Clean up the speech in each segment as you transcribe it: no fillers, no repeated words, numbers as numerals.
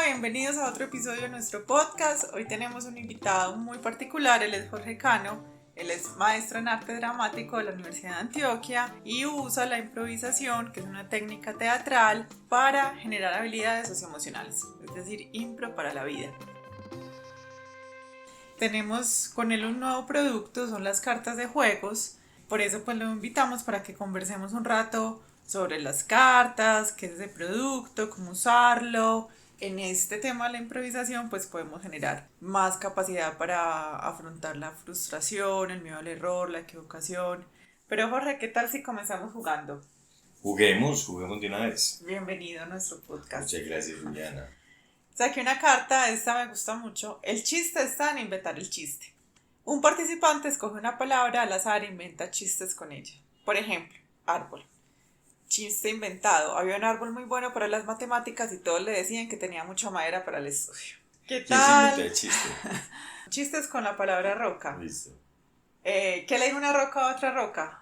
bienvenidos a otro episodio de nuestro podcast. Hoy tenemos un invitado muy particular, él es Jorge Cano. Él es maestro en arte dramático de la Universidad de Antioquia y usa la improvisación, que es una técnica teatral, para generar habilidades socioemocionales, es decir, impro para la vida. Tenemos con él un nuevo producto, son las cartas de juegos. Por eso pues lo invitamos para que conversemos un rato sobre las cartas, qué es ese producto, cómo usarlo. En este tema de la improvisación pues podemos generar más capacidad para afrontar la frustración, el miedo al error, la equivocación. Pero Jorge, ¿qué tal si comenzamos jugando? Juguemos de una vez. Bienvenido a nuestro podcast. Muchas gracias, Juliana. Saqué una carta, esta me gusta mucho. El chiste está en inventar el chiste. Un participante escoge una palabra al azar e inventa chistes con ella. Por ejemplo, árbol. Chiste inventado. Había un árbol muy bueno para las matemáticas y todos le decían que tenía mucha madera para el estudio. ¿Qué tal? ¿Quién se inventó el chiste? Chistes con la palabra roca. Listo. ¿Qué le dijo una roca a otra roca?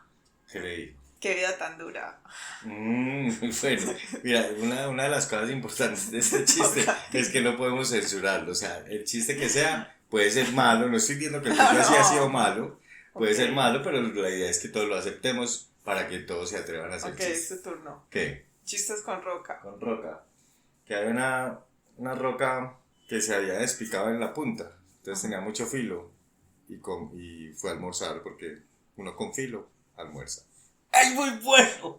¿Qué le dijo? Qué vida tan dura. Bueno, mira, una de las cosas importantes de este chiste es que no podemos censurarlo. O sea, el chiste que sea puede ser malo. No estoy diciendo que el tuyo sí ha sido malo. Puede ser malo, pero la idea es que todos lo aceptemos para que todos se atrevan a hacer chistes. Ok, es tu turno. ¿Qué? Chistes con roca. Con roca. Que hay una roca que se había despicado en la punta. Entonces tenía mucho filo. Y fue a almorzar porque uno con filo almuerza. ¡Ay, muy bueno!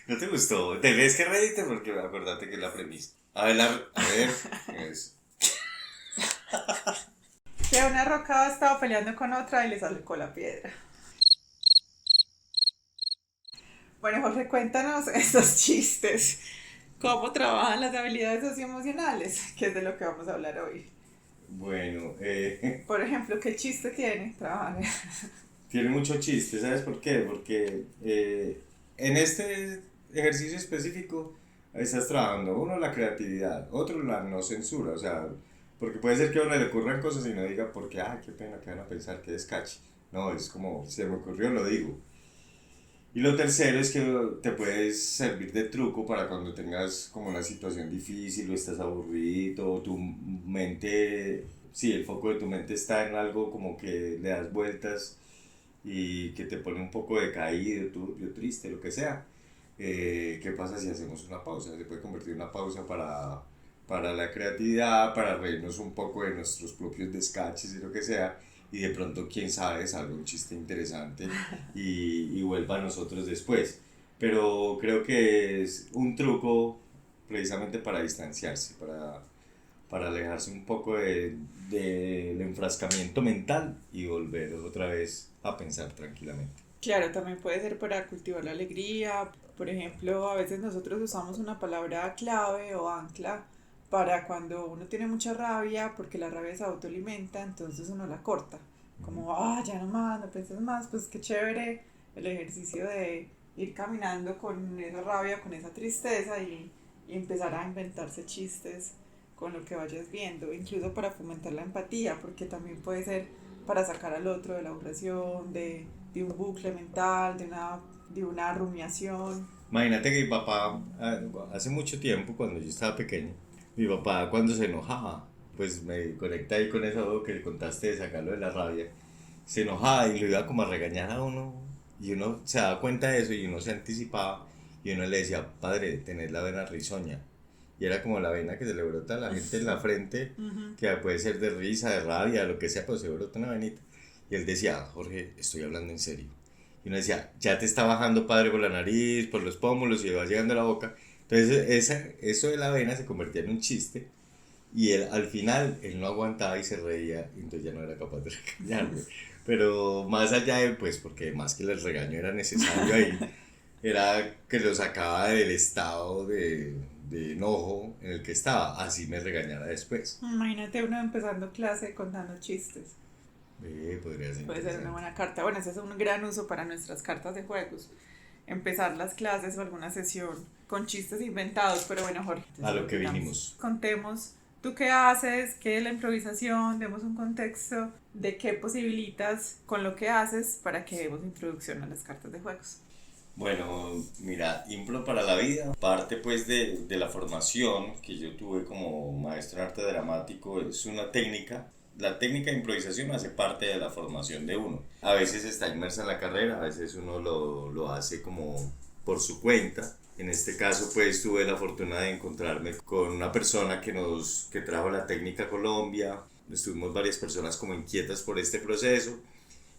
¿No te gustó? Tenés que reírte porque acordate que es la premisa. A ver, es. Que una roca estaba peleando con otra y le sacó la piedra. Bueno, Jorge, cuéntanos estos chistes. ¿Cómo trabajan las habilidades socioemocionales? Que es de lo que vamos a hablar hoy. Bueno, Por ejemplo, ¿qué chiste tiene? Trabajar. Tiene mucho chiste, ¿sabes por qué? Porque en este ejercicio específico estás trabajando, uno, la creatividad, otro, la no censura, o sea, porque puede ser que a uno le ocurran cosas y no diga porque, qué pena, que van a pensar que es cachi. No, es como, se me ocurrió, lo digo. Y lo tercero es que te puedes servir de truco para cuando tengas como una situación difícil o estás aburrido o tu mente, sí, el foco de tu mente está en algo como que le das vueltas y que te pone un poco decaído, turbio, triste, lo que sea. ¿Qué pasa si hacemos una pausa? Se puede convertir en una pausa para la creatividad, para reírnos un poco de nuestros propios descaches y lo que sea, y de pronto, quién sabe, salga un chiste interesante y vuelva a nosotros después. Pero creo que es un truco precisamente para distanciarse, para alejarse un poco del enfrascamiento mental y volver otra vez a pensar tranquilamente. Claro, también puede ser para cultivar la alegría. Por ejemplo, a veces nosotros usamos una palabra clave o ancla para cuando uno tiene mucha rabia, porque la rabia se autoalimenta, entonces uno la corta. Como, ya no más, no pienses más, pues qué chévere el ejercicio de ir caminando con esa rabia, con esa tristeza y empezar a inventarse chistes con lo que vayas viendo, incluso para fomentar la empatía, porque también puede ser para sacar al otro de la aberración, de un bucle mental, de una rumiación. Imagínate que mi papá, hace mucho tiempo, cuando yo estaba pequeño, mi papá cuando se enojaba, pues me conecta ahí con eso que le contaste de sacarlo de la rabia, se enojaba y lo iba como a regañar a uno, y uno se daba cuenta de eso y uno se anticipaba, y uno le decía, padre, tenés la vena risueña. Y era como la vena que se le brota a la gente en la frente, que puede ser de risa, de rabia, lo que sea, pero se brota una venita. Y él decía, Jorge, estoy hablando en serio. Y uno decía, ya te está bajando, padre, por la nariz, por los pómulos y va llegando a la boca. Entonces eso de la vena se convertía en un chiste. Y él, al final, él no aguantaba y se reía, y entonces ya no era capaz de regañarme. Pero más allá de, pues, porque más que el regaño era necesario ahí, era que lo sacaba del estado de enojo en el que estaba, así me regañara después. Imagínate uno empezando clase contando chistes. Podría ser. Puede ser una buena carta. Bueno, ese es un gran uso para nuestras cartas de juegos. Empezar las clases o alguna sesión con chistes inventados. Pero bueno, Jorge, a lo que vinimos. Contemos, ¿tú qué haces? ¿Qué es la improvisación? Demos un contexto de qué posibilitas con lo que haces para que demos introducción a las cartas de juegos. Bueno, mira, Impro para la vida parte pues de la formación que yo tuve como maestro en arte dramático, es una técnica. La técnica de improvisación hace parte de la formación de uno. A veces está inmersa en la carrera, a veces uno lo hace como por su cuenta. En este caso pues tuve la fortuna de encontrarme con una persona que trajo la técnica a Colombia. Estuvimos varias personas como inquietas por este proceso,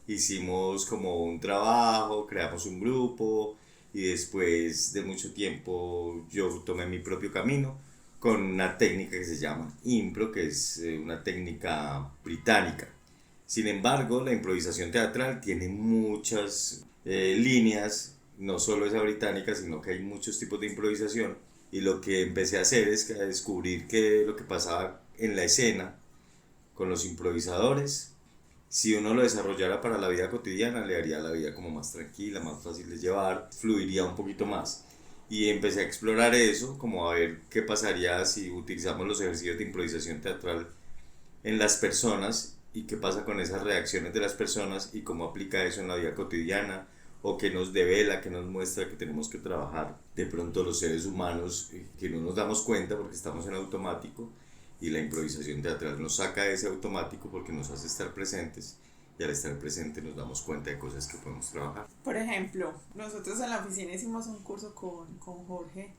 hicimos como un trabajo, creamos un grupo y después de mucho tiempo yo tomé mi propio camino con una técnica que se llama impro, que es una técnica británica. Sin embargo, la improvisación teatral tiene muchas líneas, no solo esa británica, sino que hay muchos tipos de improvisación. Y lo que empecé a hacer es a descubrir que lo que pasaba en la escena con los improvisadores, si uno lo desarrollara para la vida cotidiana, le haría la vida como más tranquila, más fácil de llevar, fluiría un poquito más. Y empecé a explorar eso, como a ver qué pasaría si utilizamos los ejercicios de improvisación teatral en las personas y qué pasa con esas reacciones de las personas y cómo aplica eso en la vida cotidiana o qué nos devela, qué nos muestra que tenemos que trabajar. De pronto los seres humanos que no nos damos cuenta porque estamos en automático, y la improvisación teatral nos saca de ese automático porque nos hace estar presentes, y al estar presente nos damos cuenta de cosas que podemos trabajar. Por ejemplo, nosotros en la oficina hicimos un curso con Jorge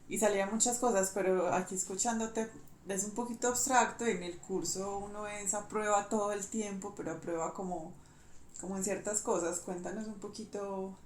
y salían muchas cosas, pero aquí escuchándote es un poquito abstracto y en el curso uno es a prueba todo el tiempo, pero a prueba como en ciertas cosas. Cuéntanos un poquito,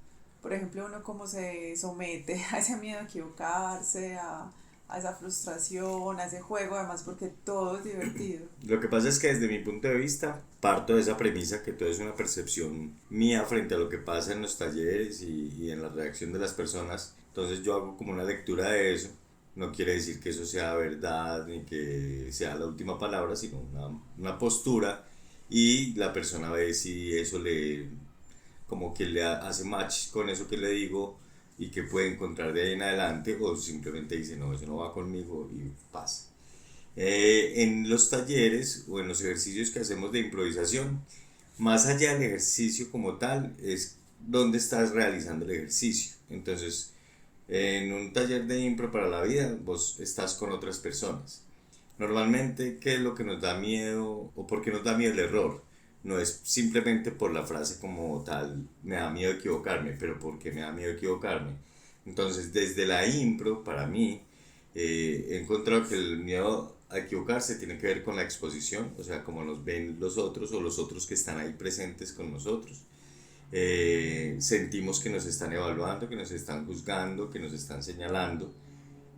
por ejemplo, uno cómo se somete a ese miedo a equivocarse, a esa frustración, a ese juego, además porque todo es divertido. Lo que pasa es que desde mi punto de vista parto de esa premisa que todo es una percepción mía frente a lo que pasa en los talleres y en la reacción de las personas. Entonces yo hago como una lectura de eso. No quiere decir que eso sea verdad ni que sea la última palabra, sino una postura, y la persona ve si eso le como que le hace match con eso que le digo y que puede encontrar de ahí en adelante, o simplemente dice no, eso no va conmigo y pasa. En los talleres o en los ejercicios que hacemos de improvisación, más allá del ejercicio como tal, es donde estás realizando el ejercicio. Entonces, en un taller de impro para la vida, vos estás con otras personas. Normalmente, ¿qué es lo que nos da miedo o por qué nos da miedo el error? No es simplemente por la frase como tal, me da miedo equivocarme, pero ¿por qué me da miedo equivocarme? Entonces, desde la impro, para mí, he encontrado que el miedo a equivocarse tiene que ver con la exposición, o sea, como nos ven los otros o los otros que están ahí presentes con nosotros. Sentimos que nos están evaluando, que nos están juzgando, que nos están señalando.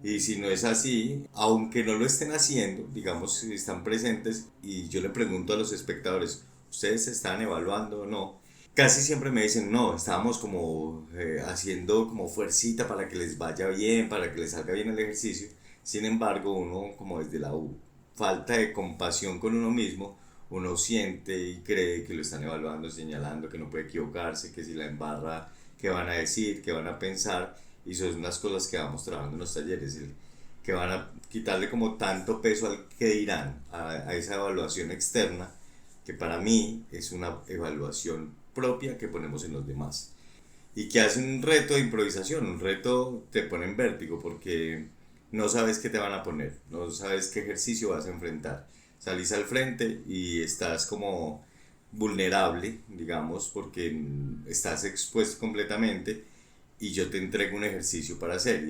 Y si no es así, aunque no lo estén haciendo, digamos, si están presentes y yo le pregunto a los espectadores, ¿ustedes se están evaluando o no? Casi siempre me dicen, no, estábamos como haciendo como fuercita para que les vaya bien, para que les salga bien el ejercicio. Sin embargo, uno como desde la falta de compasión con uno mismo, uno siente y cree que lo están evaluando, señalando, que no puede equivocarse, que si la embarra, qué van a decir, qué van a pensar. Y eso son las cosas que vamos trabajando en los talleres, que van a quitarle como tanto peso al que dirán, a esa evaluación externa, que para mí es una evaluación propia que ponemos en los demás. Y que hace un reto de improvisación, un reto te pone en vértigo porque no sabes qué te van a poner, no sabes qué ejercicio vas a enfrentar. Salís al frente y estás como vulnerable, digamos, porque estás expuesto completamente y yo te entrego un ejercicio para hacer.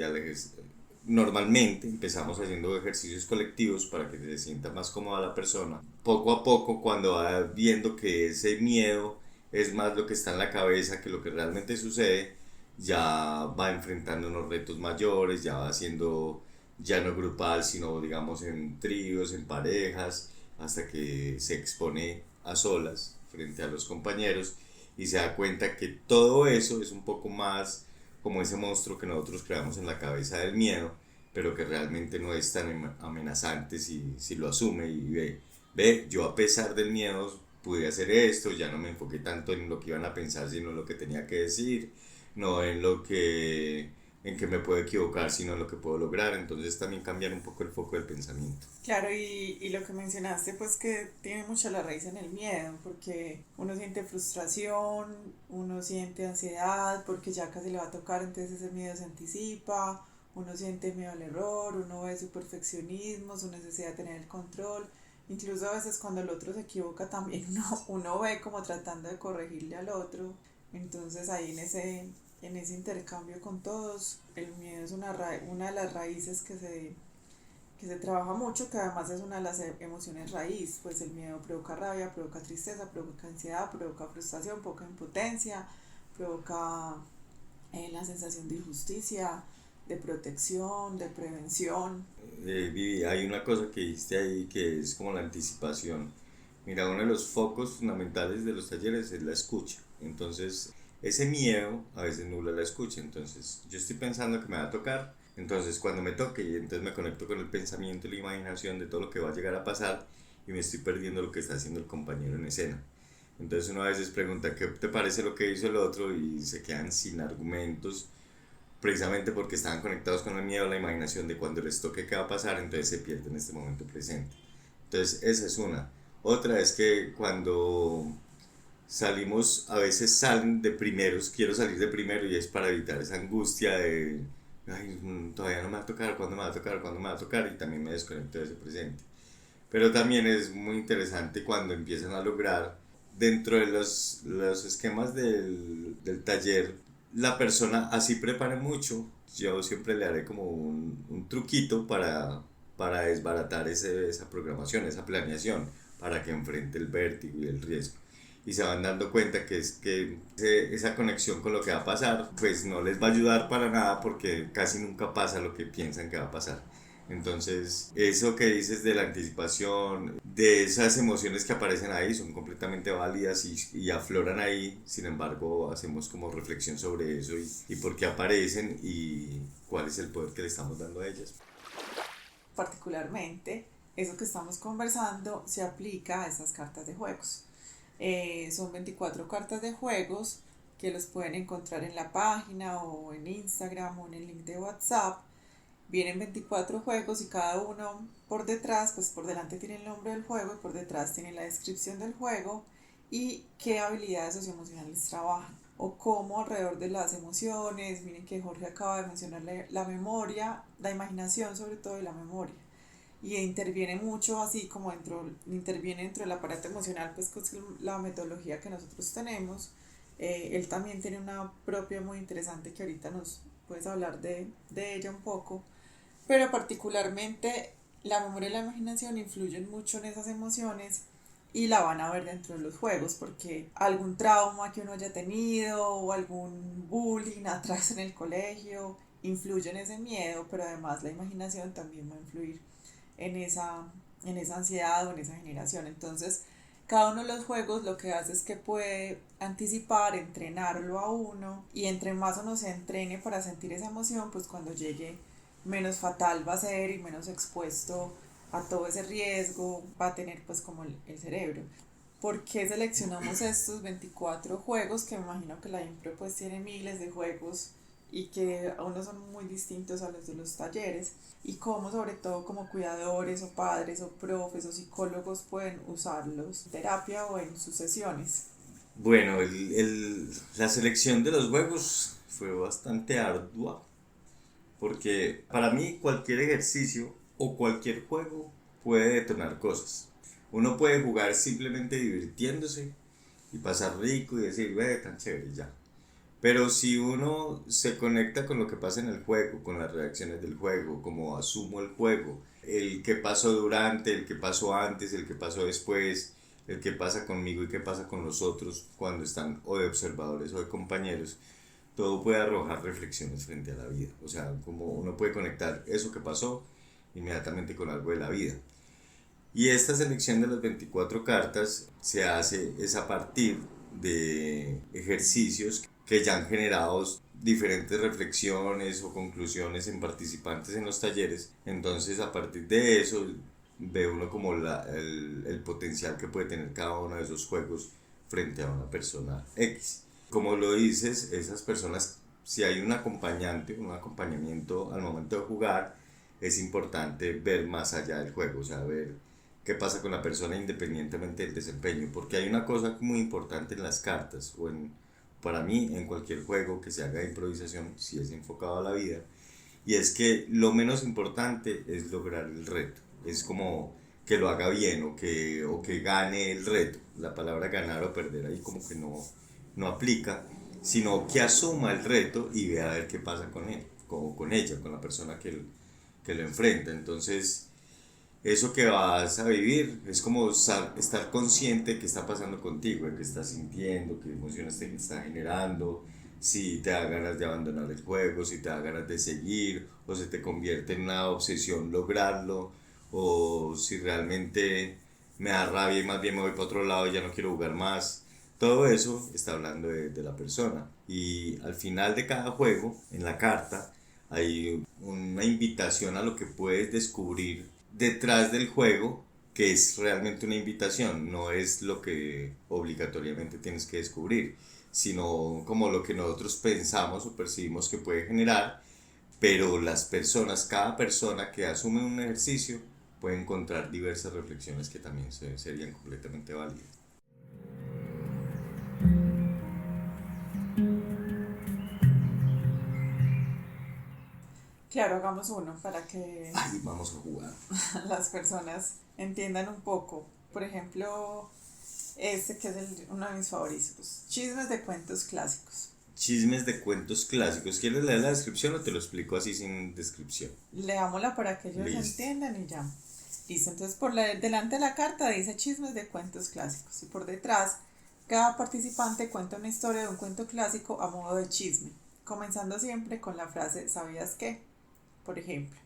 Normalmente empezamos haciendo ejercicios colectivos para que se sienta más cómoda la persona. Poco a poco, cuando va viendo que ese miedo es más lo que está en la cabeza que lo que realmente sucede, ya va enfrentando unos retos mayores, ya va haciendo ya no grupal, sino digamos en tríos, en parejas, hasta que se expone a solas frente a los compañeros y se da cuenta que todo eso es un poco más como ese monstruo que nosotros creamos en la cabeza del miedo, pero que realmente no es tan amenazante si lo asume y ve, yo a pesar del miedo pude hacer esto, ya no me enfoqué tanto en lo que iban a pensar, sino en lo que tenía que decir, no en lo que en que me puedo equivocar, sino en lo que puedo lograr. Entonces también cambiar un poco el foco del pensamiento. Claro, y lo que mencionaste, pues que tiene mucha la raíz en el miedo, porque uno siente frustración, uno siente ansiedad, porque ya casi le va a tocar, entonces ese miedo se anticipa, uno siente miedo al error, uno ve su perfeccionismo, su necesidad de tener el control, incluso a veces cuando el otro se equivoca también uno ve como tratando de corregirle al otro, entonces ahí en ese intercambio con todos, el miedo es una de las raíces que se trabaja mucho, que además es una de las emociones raíz, pues el miedo provoca rabia, provoca tristeza, provoca ansiedad, provoca frustración, provoca impotencia, provoca la sensación de injusticia, de protección, de prevención. Vivi, hay una cosa que dijiste ahí que es como la anticipación. Mira, uno de los focos fundamentales de los talleres es la escucha. Entonces, ese miedo a veces nubla la escucha. Entonces, yo estoy pensando que me va a tocar. Entonces, cuando me toque, y entonces me conecto con el pensamiento y la imaginación de todo lo que va a llegar a pasar y me estoy perdiendo lo que está haciendo el compañero en escena. Entonces, uno a veces pregunta, ¿qué te parece lo que hizo el otro? Y se quedan sin argumentos precisamente porque estaban conectados con el miedo, la imaginación de cuando les toque qué va a pasar, entonces se pierden este momento presente. Entonces esa es una. Otra es que cuando salimos, a veces salen de primeros, quiero salir de primero y es para evitar esa angustia de, ay, todavía no me va a tocar, ¿cuándo me va a tocar? ¿Cuándo me va a tocar? Y también me desconecto de ese presente. Pero también es muy interesante cuando empiezan a lograr dentro de los esquemas del taller, la persona así prepare mucho, yo siempre le haré como un truquito para desbaratar esa programación, esa planeación, para que enfrente el vértigo y el riesgo. Y se van dando cuenta que es que esa conexión con lo que va a pasar, pues no les va a ayudar para nada porque casi nunca pasa lo que piensan que va a pasar. Entonces, eso que dices de la anticipación, de esas emociones que aparecen ahí, son completamente válidas y afloran ahí. Sin embargo, hacemos como reflexión sobre eso y por qué aparecen y cuál es el poder que le estamos dando a ellas. Particularmente, eso que estamos conversando se aplica a esas cartas de juegos. Son 24 cartas de juegos que los pueden encontrar en la página o en Instagram o en el link de WhatsApp. Vienen 24 juegos y cada uno por detrás, pues por delante tiene el nombre del juego y por detrás tiene la descripción del juego y qué habilidades socioemocionales trabajan o cómo alrededor de las emociones. Miren que Jorge acaba de mencionarle la memoria, la imaginación sobre todo y la memoria. Y interviene mucho así como interviene dentro del aparato emocional, pues con la metodología que nosotros tenemos. Él también tiene una propia muy interesante que ahorita nos puedes hablar de ella un poco, pero particularmente la memoria y la imaginación influyen mucho en esas emociones y la van a ver dentro de los juegos porque algún trauma que uno haya tenido o algún bullying atrás en el colegio influye en ese miedo, pero además la imaginación también va a influir en esa ansiedad o en esa generación. Entonces, cada uno de los juegos lo que hace es que puede anticipar, entrenarlo a uno y entre más uno se entrene para sentir esa emoción, pues cuando llegue menos fatal va a ser y menos expuesto a todo ese riesgo va a tener pues como el cerebro. ¿Por qué seleccionamos estos 24 juegos? Que me imagino que la Impro pues tiene miles de juegos y que unos son muy distintos a los de los talleres y cómo sobre todo como cuidadores o padres o profes o psicólogos pueden usarlos en terapia o en sus sesiones. Bueno, la selección de los juegos fue bastante ardua porque para mí cualquier ejercicio o cualquier juego puede detonar cosas. Uno puede jugar simplemente divirtiéndose y pasar rico y decir, ve, tan chévere ya. Pero si uno se conecta con lo que pasa en el juego, con las reacciones del juego, cómo asumo el juego, el que pasó durante, el que pasó antes, el que pasó después, el que pasa conmigo y qué pasa con los otros cuando están o de observadores o de compañeros, todo puede arrojar reflexiones frente a la vida. O sea, como uno puede conectar eso que pasó inmediatamente con algo de la vida. Y esta selección de las 24 cartas se hace es a partir de ejercicios que ya han generado diferentes reflexiones o conclusiones en participantes en los talleres. Entonces, a partir de eso, ve uno como el potencial que puede tener cada uno de esos juegos frente a una persona X. Como lo dices, esas personas si hay un acompañante, un acompañamiento al momento de jugar, es importante ver más allá del juego, o sea, ver qué pasa con la persona independientemente del desempeño, porque hay una cosa muy importante en las cartas, para mí, en cualquier juego que se haga de improvisación, si es enfocado a la vida, y es que lo menos importante es lograr el reto, es como que lo haga bien o que gane el reto. La palabra ganar o perder ahí como que no aplica, sino que asuma el reto y vea a ver qué pasa con él, con ella, con la persona que lo enfrenta. Entonces, eso que vas a vivir es como estar consciente de qué está pasando contigo, de qué estás sintiendo, qué emociones te está generando, si te da ganas de abandonar el juego, si te da ganas de seguir, o se te convierte en una obsesión lograrlo, o si realmente me da rabia y más bien me voy para otro lado y ya no quiero jugar más. Todo eso está hablando de la persona. Y al final de cada juego, en la carta, hay una invitación a lo que puedes descubrir detrás del juego, que es realmente una invitación, no es lo que obligatoriamente tienes que descubrir, sino como lo que nosotros pensamos o percibimos que puede generar, pero las personas, cada persona que asume un ejercicio puede encontrar diversas reflexiones que también serían completamente válidas. Claro, hagamos uno para que Ay, vamos a jugar. las personas entiendan un poco. Por ejemplo, este que es uno de mis favoritos, chismes de cuentos clásicos. Chismes de cuentos clásicos. ¿Quieres leer la descripción o te lo explico así sin descripción? Leámosla para que ellos Listo. entiendan y ya. Listo, entonces delante de la carta dice chismes de cuentos clásicos y por detrás cada participante cuenta una historia de un cuento clásico a modo de chisme, comenzando siempre con la frase ¿sabías qué? Por ejemplo,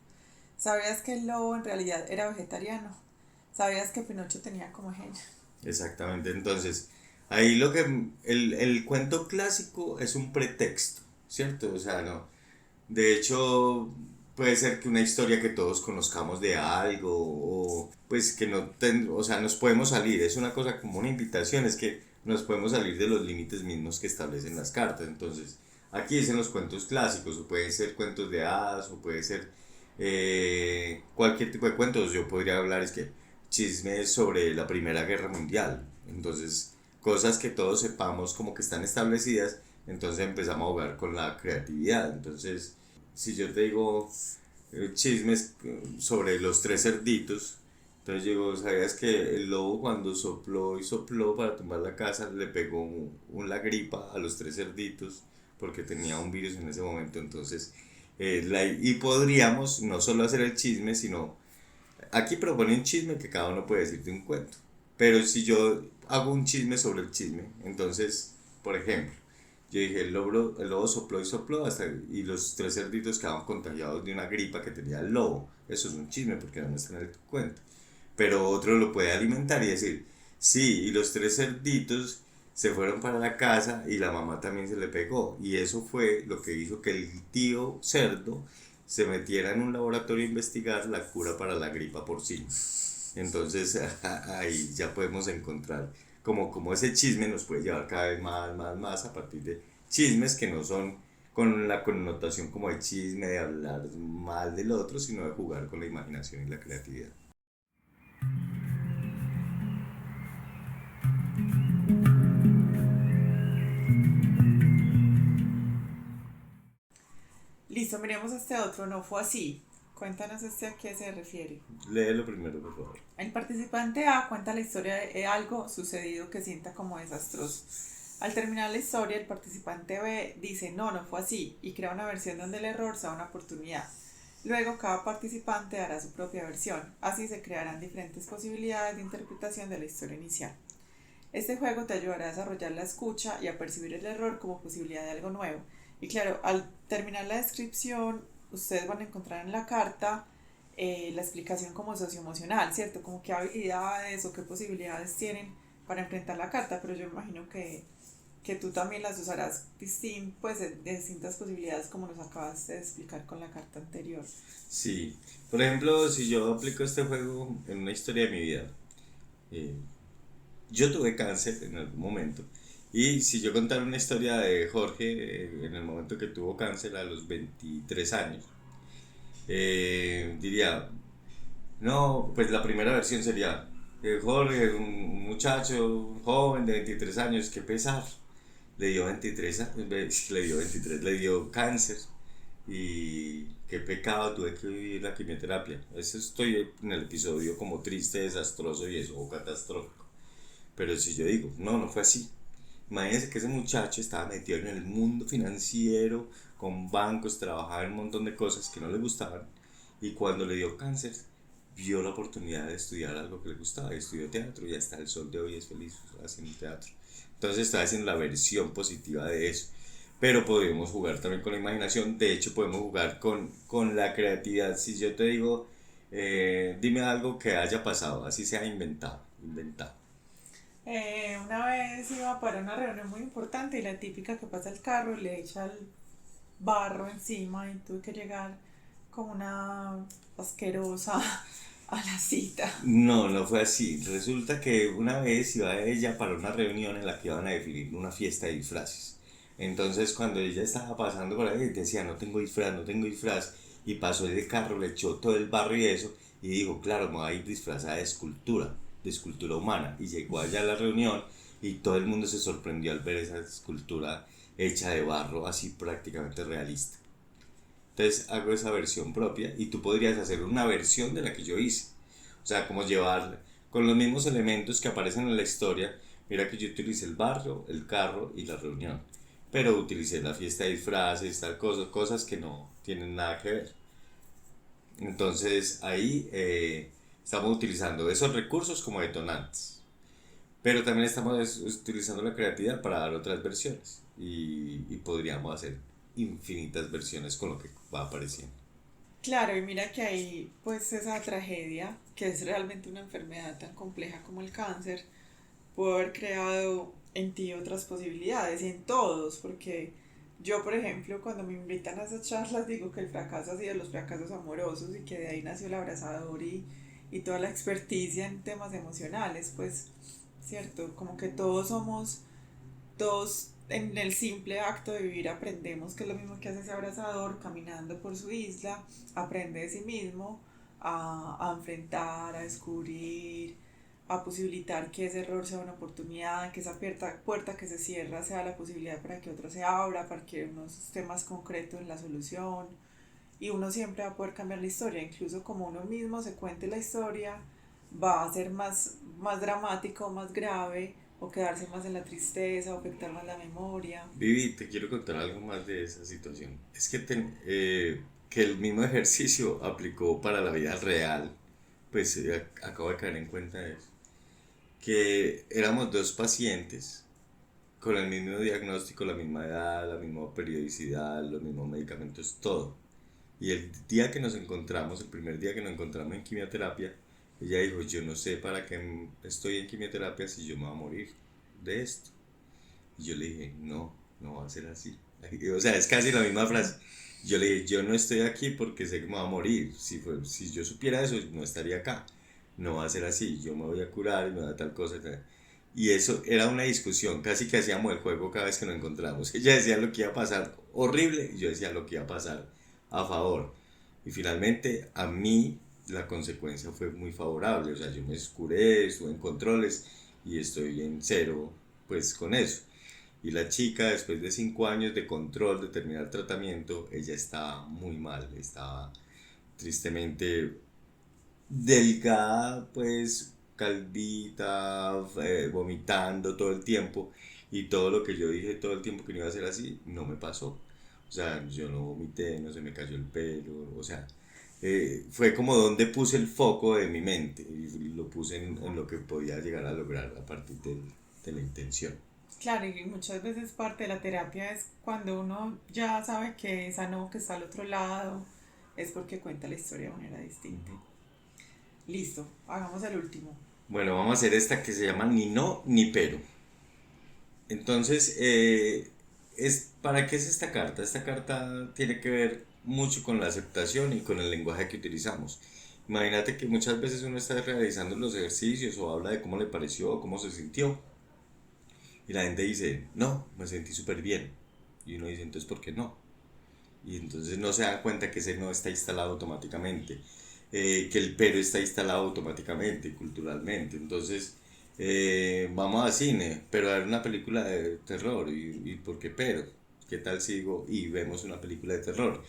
¿sabías que el lobo en realidad era vegetariano? ¿Sabías que Pinocho tenía como genio? Exactamente, entonces, ahí lo que el cuento clásico es un pretexto, ¿cierto? O sea, no. De hecho, puede ser que una historia que todos conozcamos de algo, o pues que no, o sea, nos podemos salir, es una cosa como una invitación, es que nos podemos salir de los límites mismos que establecen las cartas. Entonces, aquí dicen los cuentos clásicos, o pueden ser cuentos de hadas, o puede ser cualquier tipo de cuentos. Yo podría hablar, es que chismes sobre la Primera Guerra Mundial. Entonces, cosas que todos sepamos como que están establecidas, entonces empezamos a jugar con la creatividad. Entonces, si yo te digo chismes sobre los tres cerditos, entonces digo, ¿sabías que el lobo cuando sopló y sopló para tumbar la casa le pegó la gripa a los tres cerditos porque tenía un virus en ese momento? Entonces, y podríamos no solo hacer el chisme, sino aquí propone un chisme que cada uno puede decirte un cuento. Pero si yo hago un chisme sobre el chisme, entonces, por ejemplo, yo dije, el lobo sopló y sopló y los tres cerditos quedaban contagiados de una gripa que tenía el lobo. Eso es un chisme porque no está en el cuento. Pero otro lo puede alimentar y decir, sí, y los tres cerditos se fueron para la casa y la mamá también se le pegó. Y eso fue lo que hizo que el tío cerdo se metiera en un laboratorio a investigar la cura para la gripa porcina. Entonces ahí ya podemos encontrar como ese chisme nos puede llevar cada vez más a partir de chismes que no son con la connotación como de chisme, de hablar mal del otro, sino de jugar con la imaginación y la creatividad. Listo, miremos este otro, no fue así. Cuéntanos este a qué se refiere. Léelo primero, por favor. El participante A cuenta la historia de algo sucedido que sienta como desastroso. Al terminar la historia, el participante B dice no fue así y crea una versión donde el error sea una oportunidad. Luego, cada participante hará su propia versión. Así se crearán diferentes posibilidades de interpretación de la historia inicial. Este juego te ayudará a desarrollar la escucha y a percibir el error como posibilidad de algo nuevo. Y claro, al terminar la descripción, ustedes van a encontrar en la carta la explicación como socioemocional, ¿cierto? Como qué habilidades o qué posibilidades tienen para enfrentar la carta, pero yo imagino que tú también las usarás pues, de distintas posibilidades como nos acabas de explicar con la carta anterior. Sí, por ejemplo, si yo aplico este juego en una historia de mi vida, eh, yo tuve cáncer en algún momento Y si yo contara una historia de Jorge en el momento que tuvo cáncer a los 23 años, diría, no, pues la primera versión sería, Jorge, un muchacho, un joven de 23 años, qué pesar, le dio 23, le dio cáncer y qué pecado, tuve que vivir la quimioterapia. Eso estoy en el episodio como triste, desastroso y eso, o catastrófico. Pero si yo digo, no, no fue así. Imagínense que ese muchacho estaba metido en el mundo financiero, con bancos, trabajaba en un montón de cosas que no le gustaban. Y cuando le dio cáncer, vio la oportunidad de estudiar algo que le gustaba. Y estudió teatro y hasta el sol de hoy es feliz haciendo teatro. Entonces está haciendo la versión positiva de eso. Pero podemos jugar también con la imaginación. De hecho, podemos jugar con la creatividad. Si yo te digo, dime algo que haya pasado, así sea inventado, inventado. Una vez iba para una reunión muy importante y la típica que pasa el carro y le echa el barro encima y tuve que llegar como una asquerosa a la cita. No, no fue así. Resulta que una vez iba ella para una reunión en la que iban a definir una fiesta de disfraces. Entonces cuando ella estaba pasando por ahí decía, no tengo disfraz, no tengo disfraz. Y pasó ese carro, le echó todo el barro y eso. Y dijo, claro, me voy a ir disfrazada de escultura humana. Y llegó allá a la reunión y todo el mundo se sorprendió al ver esa escultura hecha de barro, así prácticamente realista. Entonces hago esa versión propia y tú podrías hacer una versión de la que yo hice. O sea, como llevar con los mismos elementos que aparecen en la historia. Mira que yo utilicé el barrio, el carro y la reunión. Pero utilicé la fiesta de disfraces, tal cosa, cosas que no tienen nada que ver. Entonces ahí estamos utilizando esos recursos como detonantes. Pero también estamos utilizando la creatividad para dar otras versiones. Y podríamos hacer infinitas versiones con lo que va apareciendo. Claro, y mira que hay pues esa tragedia, que es realmente una enfermedad tan compleja como el cáncer, pudo haber creado en ti otras posibilidades y en todos, porque yo, por ejemplo, cuando me invitan a esas charlas, digo que el fracaso ha sido los fracasos amorosos y que de ahí nació el abrazador y toda la experticia en temas emocionales, pues, cierto, como que todos somos, todos en el simple acto de vivir aprendemos, que es lo mismo que hace ese abrazador caminando por su isla, aprende de sí mismo a enfrentar, a descubrir, a posibilitar que ese error sea una oportunidad, que esa puerta que se cierra sea la posibilidad para que otra se abra, para que uno esté más concreto en la solución. Y uno siempre va a poder cambiar la historia, incluso como uno mismo se cuente la historia, va a ser más dramático, más grave, o quedarse más en la tristeza, o afectar más la memoria. Vivi, te quiero contar algo más de esa situación. Es que, que el mismo ejercicio aplicó para la vida real. Pues acabo de caer en cuenta de eso. Que éramos dos pacientes con el mismo diagnóstico, la misma edad, la misma periodicidad, los mismos medicamentos, todo. Y el día que nos encontramos, el primer día que nos encontramos en quimioterapia, ella dijo, yo no sé para qué estoy en quimioterapia si yo me voy a morir de esto. Y yo le dije, no, no va a ser así. O sea, es casi la misma frase. Yo le dije, yo no estoy aquí porque sé que me va a morir. Si yo supiera eso, no estaría acá. No va a ser así. Yo me voy a curar y me da tal cosa. Tal. Y eso era una discusión. Casi que hacíamos el juego cada vez que nos encontramos. Ella decía lo que iba a pasar horrible y yo decía lo que iba a pasar a favor. Y finalmente, a mí la consecuencia fue muy favorable. O sea, yo me curé, estuve en controles y estoy en cero, pues con eso. Y la chica, después de 5 años de control, de terminar el tratamiento, ella estaba muy mal, estaba tristemente delgada, pues calvita, vomitando todo el tiempo. Y todo lo que yo dije todo el tiempo que no iba a ser así, no me pasó. O sea, yo no vomité, no se me cayó el pelo, o sea, fue como donde puse el foco de mi mente y lo puse en lo que podía llegar a lograr a partir de la intención. Claro, y muchas veces parte de la terapia es cuando uno ya sabe que sanó, que está al otro lado, es porque cuenta la historia de manera distinta. Listo, hagamos el último. Bueno, vamos a hacer esta que se llama ni no ni pero. Entonces, ¿para qué es esta carta? Esta carta tiene que ver mucho con la aceptación y con el lenguaje que utilizamos. Imagínate que muchas veces uno está realizando los ejercicios o habla de cómo le pareció o cómo se sintió. Y la gente dice, no, me sentí súper bien. Y uno dice, entonces, ¿por qué no? Y entonces no se dan cuenta que ese no está instalado automáticamente, que el pero está instalado automáticamente, culturalmente. Entonces, vamos al cine, pero a ver una película de terror. ¿Y por qué pero? ¿Qué tal sigo y vemos una película de terror?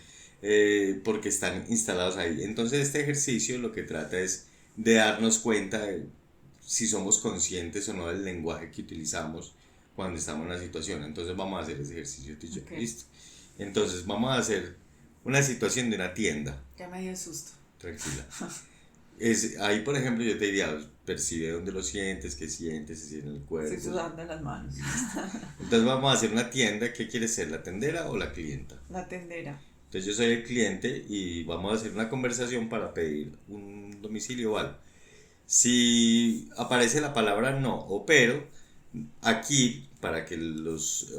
Porque están instalados ahí. Entonces, este ejercicio lo que trata es de darnos cuenta de si somos conscientes o no del lenguaje que utilizamos cuando estamos en una situación. Entonces, vamos a hacer ese ejercicio, teacher. Ok. ¿Listo? Entonces, vamos a hacer una situación de una tienda. Ya me dio susto. Tranquila. Ahí, por ejemplo, yo te diría, percibe dónde lo sientes, qué sientes, si en el Estoy cuerpo. sudando en las manos. Entonces vamos a hacer una tienda. ¿Qué quieres ser, la tendera o la clienta? La tendera. Entonces yo soy el cliente y vamos a hacer una conversación para pedir un domicilio o algo. Si aparece la palabra no o pero, aquí, para que los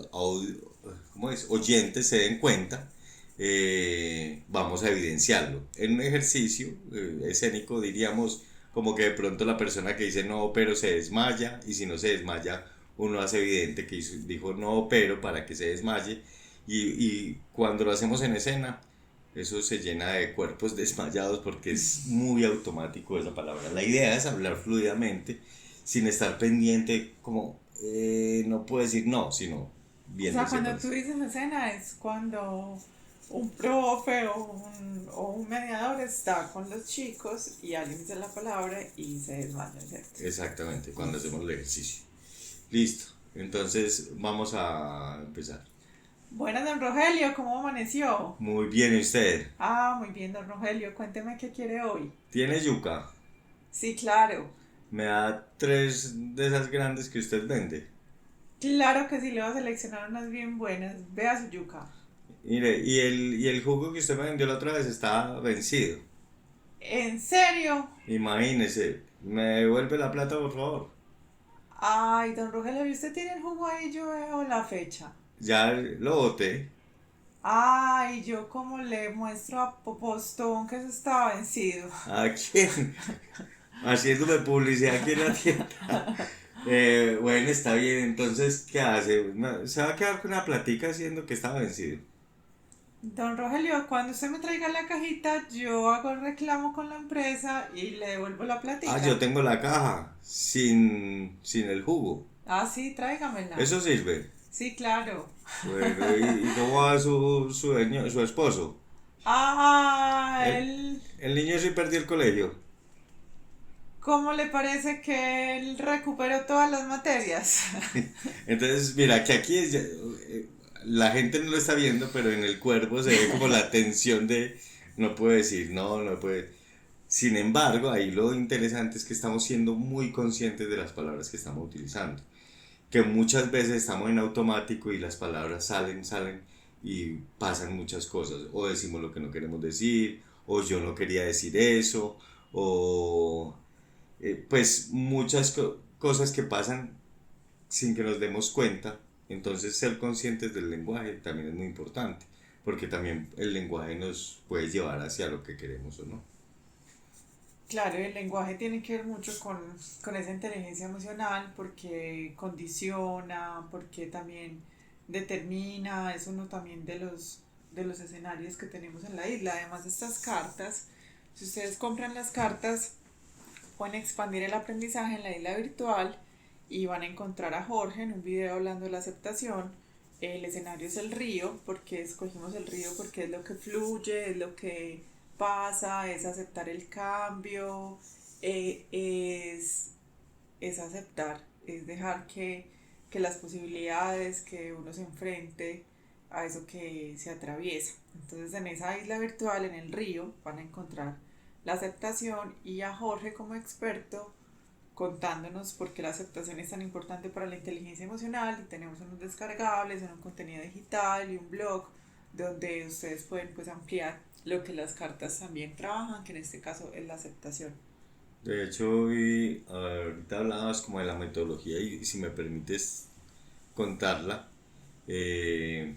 ¿cómo es? Oyentes se den cuenta, vamos a evidenciarlo. En un ejercicio escénico diríamos como que de pronto la persona que dice no pero se desmaya, y si no se desmaya uno hace evidente que dijo no pero para que se desmaye, y cuando lo hacemos en escena eso se llena de cuerpos desmayados porque es muy automático esa palabra. La idea es hablar fluidamente sin estar pendiente como no puedo decir no, sino O bien sea, decirlo. cuando tú dices escena es cuando un profe o un mediador está con los chicos y alguien dice la palabra y se desmaya, ¿cierto? Exactamente, cuando hacemos el ejercicio. Listo, entonces vamos a empezar. Buenas, don Rogelio, ¿cómo amaneció? Muy bien, ¿y usted? Ah, muy bien, don Rogelio, cuénteme qué quiere hoy. ¿Tiene yuca? Sí, claro. Me da 3 de esas grandes que usted vende. Claro que sí, le voy a seleccionar unas bien buenas. Vea su yuca. Mire, y el jugo que usted me vendió la otra vez está vencido. ¿En serio? Imagínese, me devuelve la plata, por favor. Ay, don Rogelio, ¿y usted tiene el jugo ahí? Yo veo la fecha. Ya lo boté. Ay, yo como le muestro a Popostón que eso estaba vencido. ¿A quién? Haciéndome publicidad aquí en la tienda. Bueno, está bien, entonces, ¿qué hace? Se va a quedar con una platica haciendo que está vencido. Don Rogelio, cuando usted me traiga la cajita, yo hago el reclamo con la empresa y le devuelvo la Ah, yo platica. tengo la caja sin el jugo. Ah, sí, tráigamela. ¿Eso sirve? Sí, claro. Bueno, ¿y cómo va su esposo? Ah, El, él, el niño sí perdió el colegio. ¿cómo le parece que él recuperó todas las materias? Entonces, mira, que aquí la gente no lo está viendo, pero en el cuerpo se ve como la tensión de no puede decir no, no puede. Sin embargo, ahí lo interesante es que estamos siendo muy conscientes de las palabras que estamos utilizando. Que muchas veces estamos en automático y las palabras salen y pasan muchas cosas. O decimos lo que no queremos decir, o yo no quería decir eso, o pues muchas cosas que pasan sin que nos demos cuenta. Entonces ser conscientes del lenguaje también es muy importante, porque también el lenguaje nos puede llevar hacia lo que queremos o no. Claro, el lenguaje tiene que ver mucho con esa inteligencia emocional porque condiciona, porque también determina, es uno también de los escenarios que tenemos en la isla. Además, estas cartas, si ustedes compran las cartas, pueden expandir el aprendizaje en la isla virtual y van a encontrar a Jorge en un video hablando de la aceptación. El escenario es el río, porque escogimos el río porque es lo que fluye, es lo que pasa, es aceptar el cambio, eh, es, es aceptar, es dejar que las posibilidades, que uno se enfrente a eso que se atraviesa. Entonces en esa isla virtual, en el río, van a encontrar la aceptación y a Jorge como experto contándonos por qué la aceptación es tan importante para la inteligencia emocional y tenemos unos descargables, un contenido digital y un blog donde ustedes pueden pues ampliar lo que las cartas también trabajan, que en este caso es la aceptación. De hecho, y ahorita hablabas como de la metodología y si me permites contarla, eh,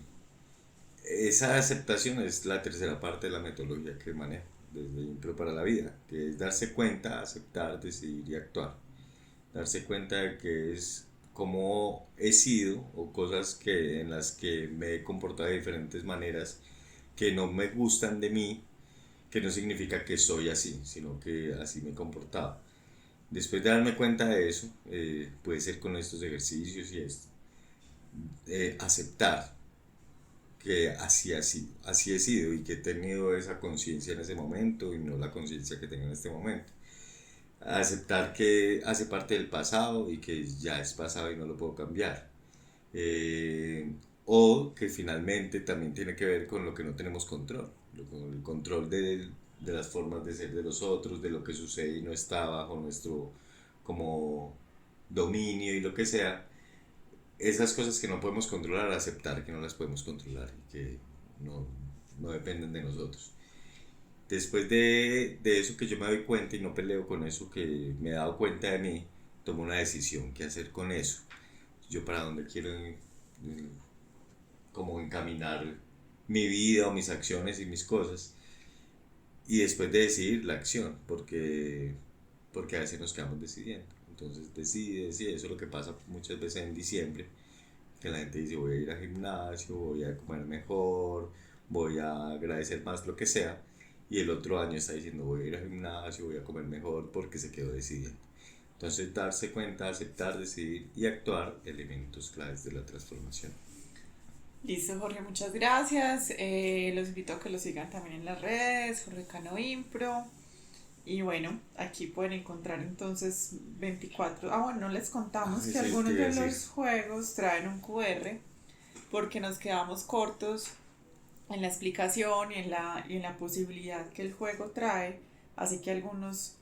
esa aceptación es la tercera parte de la metodología que manejo desde Impro para la Vida, que es darse cuenta, aceptar, decidir y actuar. Darse cuenta de que es cómo he sido o cosas que, en las que me he comportado de diferentes maneras que no me gustan de mí, que no significa que soy así, sino que así me he comportado. Después de darme cuenta de eso, puede ser con estos ejercicios y esto, aceptar que así he sido y que he tenido esa conciencia en ese momento y no la conciencia que tengo en este momento. Aceptar que hace parte del pasado y que ya es pasado y no lo puedo cambiar. O que finalmente también tiene que ver con lo que no tenemos control, con el control de las formas de ser de los otros, de lo que sucede y no está bajo nuestro como dominio y lo que sea. Esas cosas que no podemos controlar, aceptar que no las podemos controlar y que no, no dependen de nosotros. Después de eso que yo me doy cuenta y no peleo con eso que me he dado cuenta de mí, tomo una decisión qué hacer con eso. Yo para dónde quiero como encaminar mi vida o mis acciones y mis cosas. Y después de decidir la acción, porque a veces nos quedamos decidiendo. Entonces decide, eso es lo que pasa muchas veces en diciembre, que la gente dice voy a ir al gimnasio, voy a comer mejor, voy a agradecer más, lo que sea, y el otro año está diciendo voy a ir al gimnasio, voy a comer mejor porque se quedó decidiendo. Entonces darse cuenta, aceptar, decidir y actuar, elementos claves de la transformación. Listo, Jorge, muchas gracias. Los invito a que lo sigan también en las redes, Jorge Cano Impro. Y bueno, aquí pueden encontrar entonces 24. Ah, bueno, no les contamos Ay, que sí, algunos te iba a de decir. los juegos traen un QR porque nos quedamos cortos en la explicación y en la posibilidad que el juego trae. Así que algunos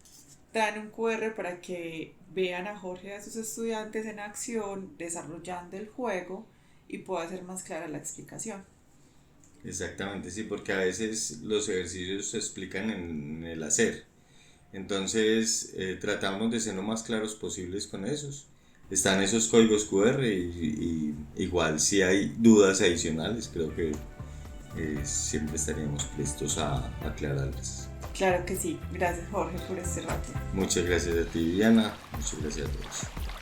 traen un QR para que vean a Jorge y a sus estudiantes en acción desarrollando el juego y pueda ser más clara la explicación. Exactamente, sí, porque a veces los ejercicios se explican en el hacer. Entonces tratamos de ser lo más claros posibles con esos. Están esos códigos QR y igual si hay dudas adicionales, creo que siempre estaríamos prestos a aclararlas. Claro que sí. Gracias, Jorge, por este rato. Muchas gracias a ti, Diana. Muchas gracias a todos.